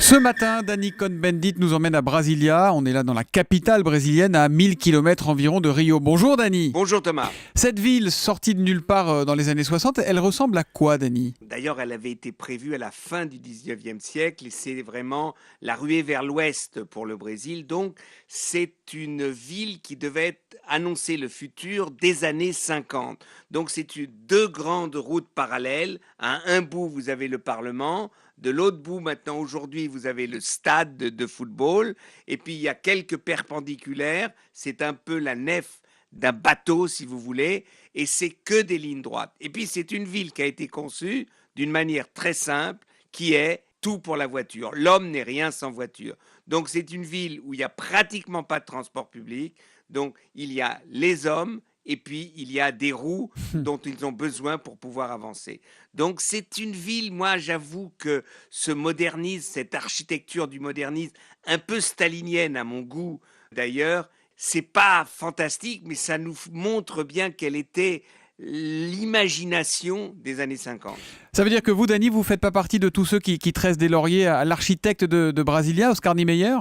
Ce matin, Dany Cohn-Bendit nous emmène à Brasilia. On est là dans la capitale brésilienne, à 1000 km environ de Rio. Bonjour Dany. Bonjour Thomas. Cette ville, sortie de nulle part dans les années 60, elle ressemble à quoi, Dany? D'ailleurs, elle avait été prévue à la fin du 19e siècle et c'est vraiment la ruée vers l'ouest pour le Brésil. Donc, c'est une ville qui devait annoncer le futur des années 50. Donc, c'est deux grandes routes parallèles. À un bout, vous avez le Parlement. De l'autre bout, maintenant, aujourd'hui, vous avez le stade de football. Et puis, il y a quelques perpendiculaires. C'est un peu la nef d'un bateau, si vous voulez. Et c'est que des lignes droites. Et puis, c'est une ville qui a été conçue d'une manière très simple, qui est tout pour la voiture. L'homme n'est rien sans voiture. Donc, c'est une ville où il n'y a pratiquement pas de transport public. Donc, il y a les hommes et puis il y a des roues dont ils ont besoin pour pouvoir avancer. Donc, c'est une ville, moi, j'avoue que ce modernisme, cette architecture du modernisme, un peu stalinienne à mon goût d'ailleurs, c'est pas fantastique, mais ça nous montre bien quelle était l'imagination des années 50. Ça veut dire que vous, Dany, vous ne faites pas partie de tous ceux qui tressent des lauriers à l'architecte de Brasilia, Oscar Niemeyer?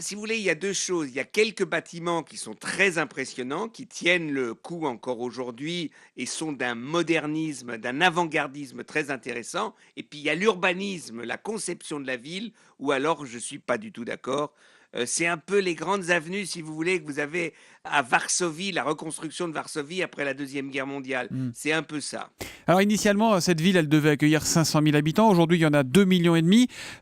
Si vous voulez, il y a deux choses. Il y a quelques bâtiments qui sont très impressionnants, qui tiennent le coup encore aujourd'hui et sont d'un modernisme, d'un avant-gardisme très intéressant. Et puis il y a l'urbanisme, la conception de la ville, où alors je ne suis pas du tout d'accord. C'est un peu les grandes avenues, si vous voulez, que vous avez à Varsovie, la reconstruction de Varsovie après la Deuxième Guerre mondiale. C'est un peu ça. Alors initialement, cette ville, elle devait accueillir 500 000 habitants. Aujourd'hui, il y en a 2,5 millions.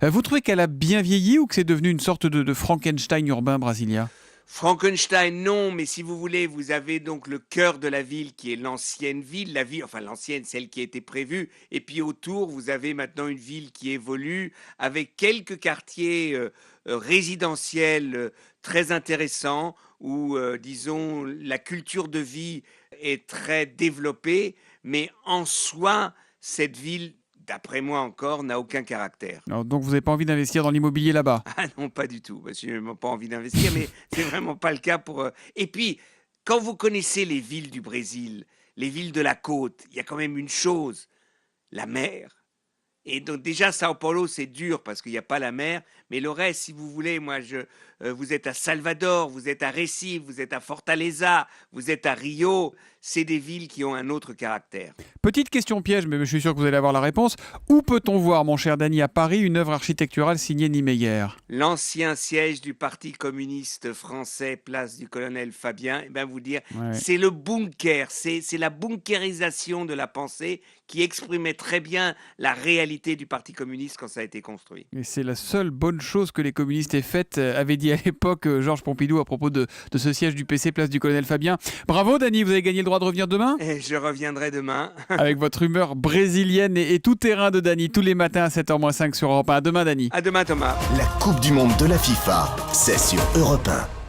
Vous trouvez qu'elle a bien vieilli ou que c'est devenu une sorte de Frankenstein urbain, Brasilia? Frankenstein, non, mais si vous voulez, vous avez donc le cœur de la ville qui est l'ancienne ville, l'ancienne, celle qui a été prévue, et puis autour, vous avez maintenant une ville qui évolue avec quelques quartiers résidentiels très intéressants où, disons, la culture de vie est très développée, mais en soi, cette ville, d'après moi encore, n'a aucun caractère. Alors, donc vous n'avez pas envie d'investir dans l'immobilier là-bas? Ah non, pas du tout. Je n'ai pas envie d'investir, mais c'est vraiment pas le cas pour. Et puis, quand vous connaissez les villes du Brésil, les villes de la côte, il y a quand même une chose, la mer. Et donc déjà, Sao Paulo, c'est dur parce qu'il n'y a pas la mer. Mais le reste, si vous voulez, vous êtes à Salvador, vous êtes à Recife, vous êtes à Fortaleza, vous êtes à Rio. C'est des villes qui ont un autre caractère. Petite question piège, mais je suis sûr que vous allez avoir la réponse. Où peut-on voir, mon cher Dany, à Paris, une œuvre architecturale signée Niemeyer? L'ancien siège du Parti communiste français, place du colonel Fabien, vous dire, Ouais. c'est le bunker, c'est la bunkérisation de la pensée qui exprimait très bien la réalité du Parti communiste quand ça a été construit. Et c'est la seule bonne chose que les communistes aient faite, avait dit à l'époque Georges Pompidou à propos de ce siège du PC, place du colonel Fabien. Bravo Dany, vous avez gagné le droit de revenir demain? Et je reviendrai demain. Avec votre humeur brésilienne et tout terrain de Dany, tous les matins à 7h-5 sur Europe 1. À demain Dany. À demain Thomas. La Coupe du Monde de la FIFA, c'est sur Europe 1.